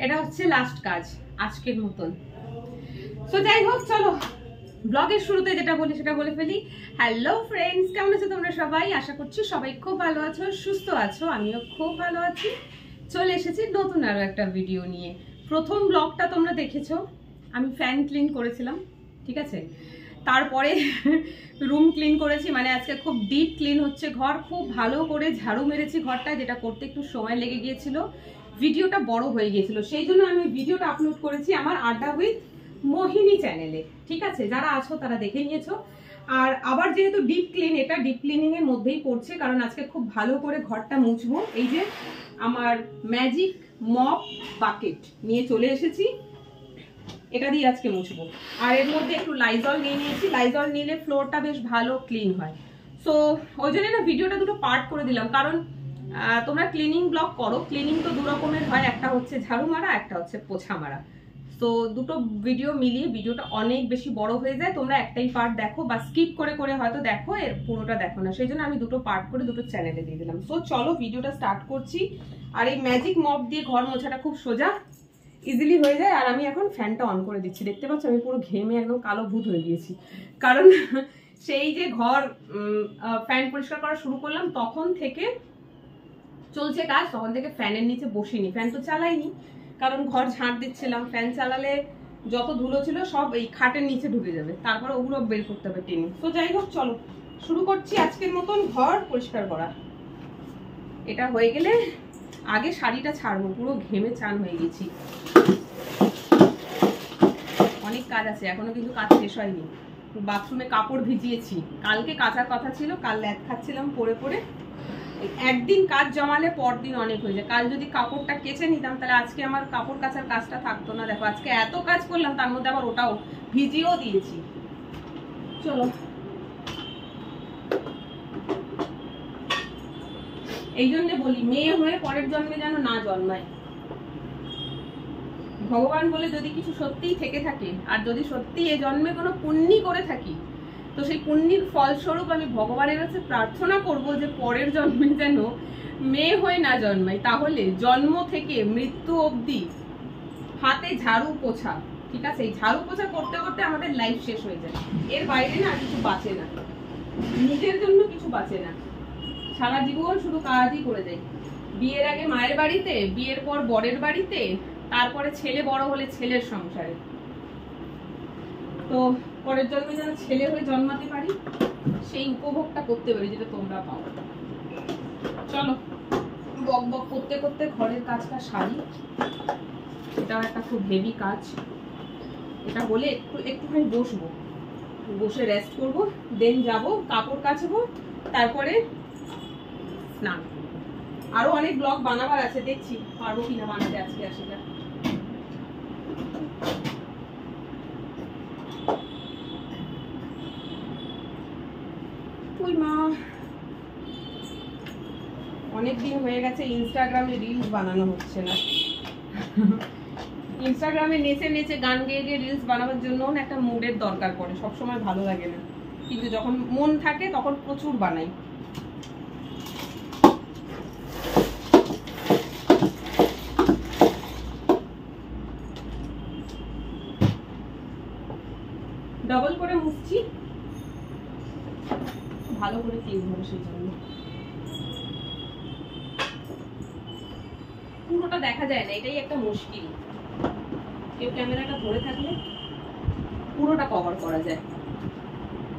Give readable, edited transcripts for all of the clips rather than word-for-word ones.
এটা হচ্ছে লাস্ট কাজ আজকের মতন। তো যাই হোক, চলো ব্লগের শুরুতে যেটা বলি সেটা বলে ফেলি। হ্যালো ফ্রেন্ডস, কেমন আছো তোমরা সবাই? আশা করছি সবাই খুব ভালো আছো, সুস্থ আছো। আমিও খুব ভালো আছি। চলে এসেছি নতুন আরো একটা ভিডিও নিয়ে। প্রথম ব্লগটা তোমরা দেখেছো, আমি ফ্যান ক্লিন করেছিলাম, ঠিক আছে। তারপরে রুম ক্লিন করেছি, মানে আজকে খুব ডিপ ক্লিন হচ্ছে ঘর। খুব ভালো করে ঝাড়ু মেরেছি ঘরটা, যেটা করতে একটু সময় লেগে গিয়েছিল, ভিডিওটা বড় হয়ে গিয়েছিল, সেই জন্য আমি ভিডিওটা আপলোড করেছি আমার আড্ডা উইথ মোহিনী চ্যানেলে, ঠিক আছে। যারা আছো তারা দেখে নিয়েছো। আর আবার যেহেতু ডিপ ক্লিন, এটা ডিপ ক্লিনিং এর মধ্যেই পড়ছে, কারণ আজকে খুব ভালো করে ঘরটা মুছবো। এই যে আমার ম্যাজিক মপ বাকেট নিয়ে চলে এসেছি, এটা দিয়ে আজকে মুছবো। আর এর মধ্যে একটু লাইজল নিয়ে নিয়েছি, লাইজল নিলে ফ্লোরটা বেশ ভালো ক্লিন হয়। সো ওই জন্য না ভিডিওটা দুটো পার্ট করে দিলাম, কারণ তোমরা ক্লিনিং ব্লগ করো, ক্লিনিং তো দু রকমের হয়, একটা হচ্ছে ঝাড়ু মারা, একটা হচ্ছে পোছা মারা। তো দুটো ভিডিও মিলিয়ে ভিডিওটা অনেক বেশি বড় হয়ে যায়। তোমরা একটাই পার্ট দেখো বা স্কিপ করে করে হয়তো দেখো, এর পুরোটা দেখো না, সেই জন্য আমি দুটো পার্ট করে দুটো চ্যানেলে দিয়ে দিলাম। সো চলো ভিডিওটা স্টার্ট করছি। আর এই ম্যাজিক মপ দিয়ে ঘর মোছাটা খুব সোজা, ইজিলি হয়ে যায়। আর আমি এখন ফ্যানটা অন করে দিচ্ছি, দেখতে পাচ্ছ আমি পুরো ঘেমে একদম কালো ভূত হয়ে গিয়েছি, কারণ সেই যে ঘর ফ্যান পরিষ্কার করা শুরু করলাম তখন থেকে চলছে কাজ, তখন থেকে ফ্যানের নিচে বসিনি, ফ্যান তো চালাইনি, কারণ ঘর ঝাঁট দিচ্ছিলাম। ফ্যান চালালে যত ধুলো ছিল সব এই খাটের নিচে ঢুকে যাবে, তারপরে ওগুলো বের করতে হবে টেনে। তো যাই হোক, চলো শুরু করছি আজকের মতন ঘর পরিষ্কার করা। এটা হয়ে গেলে আগে শাড়িটা ছাড়বো, পুরো ঘেমে চান হয়ে গেছি। অনেক কাজ আছে এখনো, কিন্তু কাজ শেষ হয়নি। বাথরুমে কাপড় ভিজিয়েছি, কালকে কাচার কথা ছিল, কাল ল্যাদ খাচ্ছিলাম পরে পরে। একদিন কাজ জমালে পরদিন অনেক হয়ে যায়। কাল যদি কাপড়টা কেচে নিতাম তাহলে আজকে আমার কাপড় কাচার কাজটা থাকতো না। দেখো আজকে এত কাজ করলাম, তার মধ্যে আবার ওটাও ভিজিয়েও দিয়েছি। চলো, এই জন্য বলি মেয়ে হয়ে পরের জন্মে যেন না জন্মায়। ভগবান বলে যদি কিছু সত্যিই থেকে থাকে, আর যদি সত্যি এ জন্মে কোনো পুণ্যি করে থাকি, তো সেই পুণ্যির ফলস্বরূপ আমি ভগবানের কাছে প্রার্থনা করব যে পরের জন্মে যেন মেয়ে হয়ে না জন্মাই। তাহলে জন্ম থেকে মৃত্যু অবধি হাতে ঝাড়ু পোছা, ঠিক আছে। এই ঝাড়ু পোছা করতে করতে আমাদের লাইফ শেষ হয়ে যায়, এর বাইরে না কিছু বাঁচে না, নিজের জন্য কিছু বাঁচে না। সারা জীবন শুধু কাজই করে দেয়। বিয়ের আগে মায়ের বাড়িতে, বিয়ের পর বরের বাড়িতে, তারপরে ছেলে বড় হলে ছেলের সংসারে। তো পরের জন্মে যেন ছেলে হয়ে জন্মাতে পারি, সেই উপভোগটা করতে পারি যেটা তোমরা পাও। চলো বক বক করতে করতে ঘরের কাজটা সারি। এটাও একটা খুব হেভি কাজ। এটা হলে একটুখানি বসবো, বসে রেস্ট করবো, দেন যাবো কাপড় কাচবো, তারপরে স্নান। আরো অনেক ব্লগ বানাবার আছে, দেখছি পারবো কিনা বানাতে আজকে। আসলে ওই মা, অনেকদিন হয়ে গেছে ইনস্টাগ্রামে রিলস বানানো হচ্ছে না। ইনস্টাগ্রামে নেচে নেচে গান গেয়ে গিয়ে রিলস বানাবার জন্য একটা মুডের দরকার পড়ে, সবসময় ভালো লাগে না, কিন্তু যখন মন থাকে তখন প্রচুর বানাই। ডবল করে মুছছি, ভালো করে তেল ধরে, সেই জন্য পুরোটা দেখা যায় না, এটাই একটা মুশকিল। কেউ ক্যামেরাটা ধরে থাকলে পুরোটা কভার করা যায়,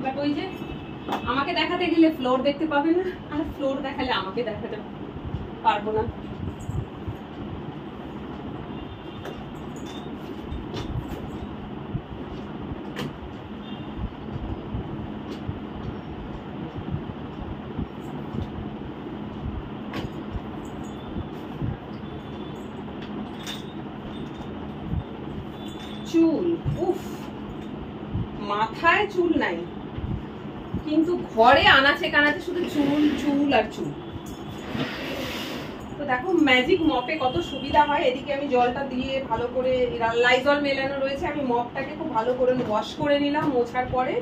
বাট ওই যে আমাকে দেখাতে গেলে ফ্লোর দেখতে পাবে না, আর ফ্লোর দেখালে আমাকে দেখাতে পারবো না। চুল, উফ, মাথায় চুল নাই, কিন্তু ঘরে আনাচে কানাচে শুধু চুল চুল আর চুল। তো দেখো ম্যাজিক মপে কত সুবিধা হয়। এদিকে আমি জলটা দিয়ে ভালো করে, লাইজল মেলানো রয়েছে, আমি মপটাকে খুব ভালো করে ওয়াশ করে নিলাম মোছার পরে।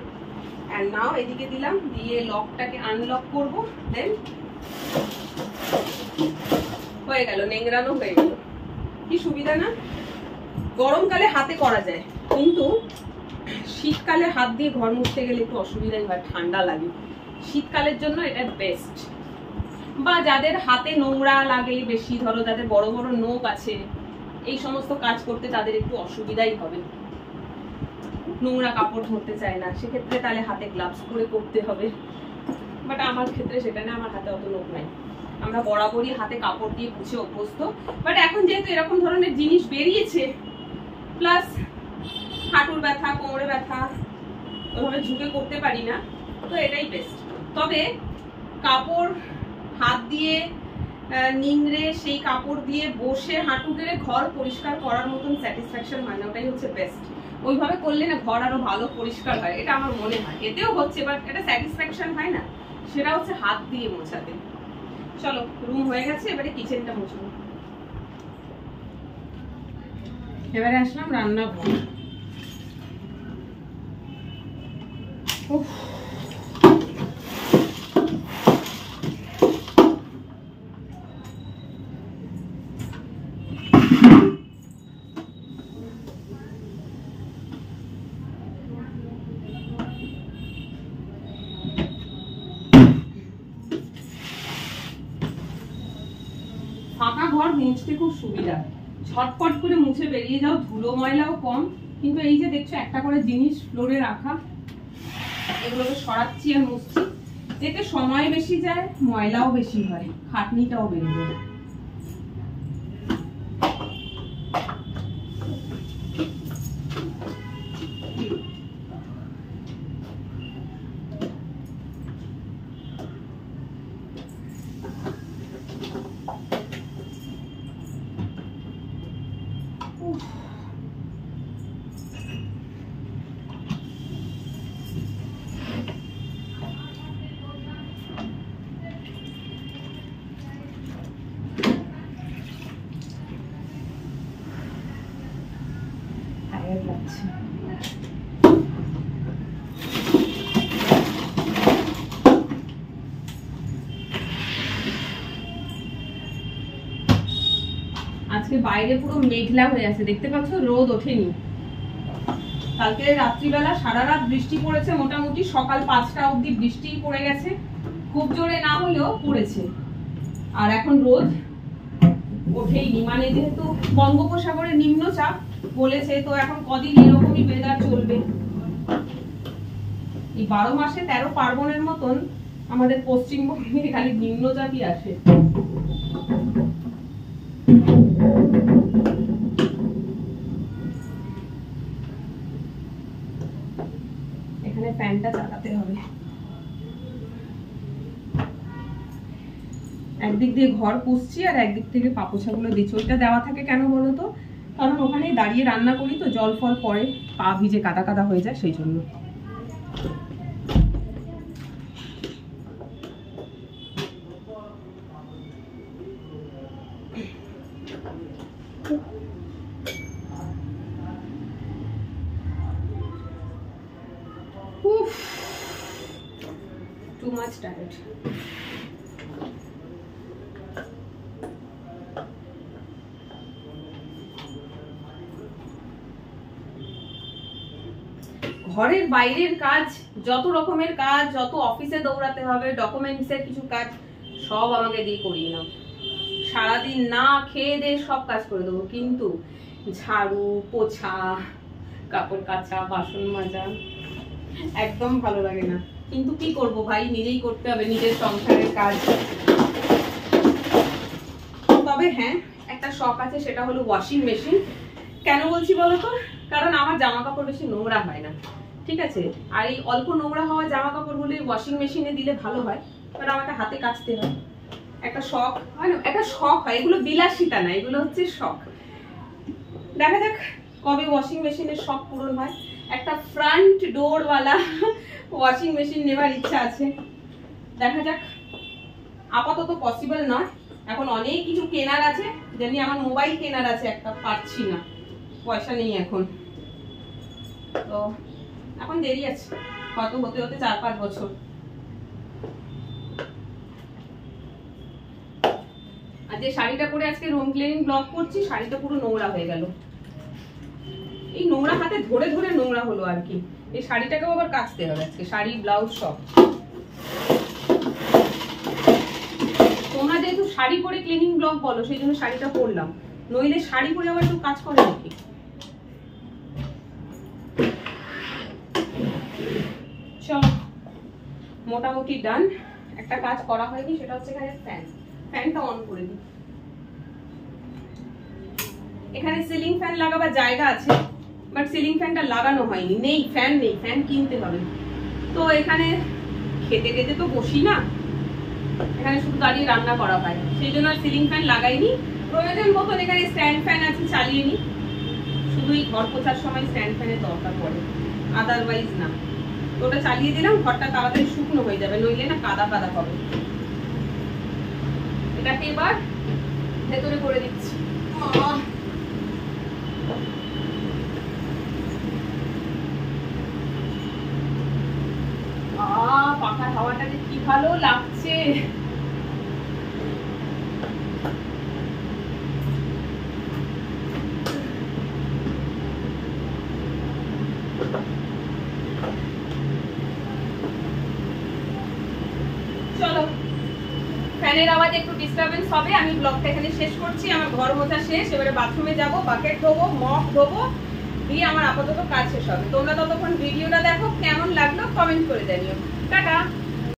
এন্ড নাও এদিকে দিলাম, দিয়ে লকটাকে আনলক করব, দেন হয়ে হয়ে গেল, নেংরানো হয়ে গেল। কি সুবিধা না? গরমকালে হাতে করা যায়, কিন্তু শীতকালে হাত দিয়ে ঘর মুছতে গেলে একটু অসুবিধাই হয়, ঠান্ডা লাগে। শীতকালের জন্য এটা বেস্ট। বা যাদের হাতে নোংরা লাগে বেশি, ধরো যাদের বড় বড় নখ আছে, এই সমস্ত কাজ করতে তাদের একটু অসুবিধাই হবে, নোংরা কাপড় ধরতে চায় না, সেক্ষেত্রে তাহলে হাতে গ্লাভস পরে করতে হবে। বাট আমার ক্ষেত্রে সেটা না, আমার হাতে অত নখ নাই, আমরা বরাবরই হাতে কাপড় দিয়ে মুছে অভ্যস্ত। বাট এখন যেহেতু এরকম ধরনের জিনিস বেরিয়েছে, প্লাস হাঁটুর ব্যথা, কোমরে ব্যথা, ওইভাবে ঝুঁকে করতে পারি না, তো এটাই বেস্ট। তবে কাপড় হাত দিয়ে নিংড়ে সেই কাপড় দিয়ে বসে হাঁটু গেড়ে ঘর পরিষ্কার করার মতন স্যাটিসফ্যাকশন হয় না, ওটাই হচ্ছে বেস্ট। ওইভাবে করলে না ঘর আরো ভালো পরিষ্কার হয়, এটা আমার মনে হয়। এতেও হচ্ছে, বাট এটা স্যাটিসফ্যাকশন হয় না, সেটা হচ্ছে হাত দিয়ে মোছাতে। চলো, রুম হয়ে গেছে, এবারে কিচেনটা মুছবো। এবারে আসলাম রান্নাঘর। ফাঁকা ঘর মুছতে খুব সুবিধা, ঝটপট করে মুছে বেরিয়ে যাও, ধুলো ময়লাও কম। কিন্তু এই যে দেখছো একটা করে জিনিস ফ্লোরে রাখা, এগুলোকে সরাচ্ছি আর মুছছি, এতে সময় বেশি যায়, ময়লাও বেশি হয়, খাটনিটাও বেড়ে যায়। লাগছে। আজকে বাইরে পুরো মেঘলা হয়ে আছে, দেখতে পাচ্ছ, রোদ ওঠেনি। কালকে রাত্রিবেলা সারা রাত বৃষ্টি পড়েছে, মোটামুটি সকাল 5টা অবধি বৃষ্টি পড়ে গেছে, খুব জোরে না হলেও পড়েছে। আর এখন রোদ ওঠেইনি, মানে যেহেতু বঙ্গোপসাগরে নিম্নচাপ বলেছে, তো এখন কদিন এরকমই ওয়েদার চলবে। এই 12 মাসে 13 পার্বণের মতন আমাদের পশ্চিমবঙ্গে খালি নিম্নচাপই আসে। এখানে ফ্যানটা চালাতে হবে। একদিক দিয়ে ঘর পুষছি আর একদিক থেকে পাপোছাগুলো দিচ্ছি। ওইটা দেওয়া থাকে কেন বলতো, কারণ ওখানে দাঁড়িয়ে রান্না করি তো, জল ফল পড়ে, পা ভিজে কাদা কাদা হয়ে যায়, সেই জন্য। Too much tired. ঘরের বাইরের কাজ, যত রকমের কাজ, যত অফিসে দৌড়াতে হবে, ডকুমেন্টসের কিছু কাজ, সব আমাকে দিয়ে করিয়ে নাও। সারাদিন না খেয়ে দিয়ে সব কাজ করে দেবো, কিন্তু ঝাড়ু, পোছা, কাপড় কাচা, বাসন মাজা একদম ভালো লাগে না। কিন্তু কি করব ভাই, নিজেই করতে হবে নিজের সংসারের কাজ। তবে হ্যাঁ, একটা শখ আছে, সেটা হলো ওয়াশিং মেশিন। কেন বলছি বলো তো, কারণ আমার জামা কাপড় বেশি নোংরা হয় না, ঠিক আছে? আর এই অল্প নোংরা হওয়া জামা কাপড়গুলি ওয়াশিং মেশিনে দিলে ভালো হয়, কারণ আমাকে হাতে কাচতে হয়। একটা শখ হয় না, একটা শখ হয়, এগুলো বিলাসিতা না, এগুলো হচ্ছে শখ। দেখা যাক কবে ওয়াশিং মেশিনের শখ পূরণ হয়। একটা ফ্রন্ট ডোর ওয়ালা ওয়াশিং মেশিন নেবার ইচ্ছা আছে, দেখা যাক। আপাতত পসিবল নয়, এখন অনেক কিছু কেনার আছে, যেমনি আমার মোবাইল কেনার আছে একটা, পাচ্ছি না, পয়সা নেই এখন। তো এখন দেরি আছে, হয়তো হতে হতে 4-5 বছর। আর আর যে শাড়িটা পরে আজকে রুম ক্লিনিং ব্লগ করছি, শাড়িটা পুরো নোংরা হয়ে গেল। এই নোংরা হাতে ধরে ধরে নোংরা হলো আর কি। এই শাড়িটাকেও আবার কাচতে হবে আজকে, শাড়ি ব্লাউজ সব। তোমরা যেহেতু শাড়ি পরে ক্লিনিং ব্লগ বলো, সেই জন্য শাড়িটা পরলাম, নইলে শাড়ি পরে আবার একটু কাজ করে নাকি। চলো মোটামুটি ডান। একটা কাজ করা হয়নি, সেটা হচ্ছে এখানে ফ্যানটা অন করে দিই। এখানে সিলিং ফ্যান লাগাবার জায়গা আছে, বাট সিলিং ফ্যানটা লাগানো হয়নি, নেই ফ্যান, নেই ফ্যান কিনতে হবে। তো এখানে খেতে খেতে তো বসি না, এখানে শুধু দাঁড়িয়ে রান্না করা হয়, সেই জন্য আর সিলিং ফ্যান লাগাইনি। প্রয়োজন মতন এখানে স্ট্যান্ড ফ্যান আছে, চালিয়ে নি, শুধু এই ঘর পোছার সময় স্ট্যান্ড ফ্যানের দরকার পড়ে, আদারওয়াইজ না। তো ওটা চালিয়ে দিলাম, ঘরটা তাড়াতাড়ি শুকনো হয়ে যাবে, নইলে না কাদা কাদা হবে। এটাকে এবার ভেতরে করে দিচ্ছি। পাখার হাওয়াটা যে কি ভালো লাগছে। চলো, ফ্যানের আওয়াজ একটু ডিস্টারবেন্স হবে, আমি ব্লগটা এখানে শেষ করছি। আমার ঘর মোছা শেষ, এবারে বাথরুমে যাব, বাকেট ধোবো, মগ ধোবো, দিয়ে আমার আপাতত কাজ শেষ হবে। তোমরা ততক্ষণ ভিডিওটা দেখো, কেমন লাগলো কমেন্ট করে জানিও। টাটা।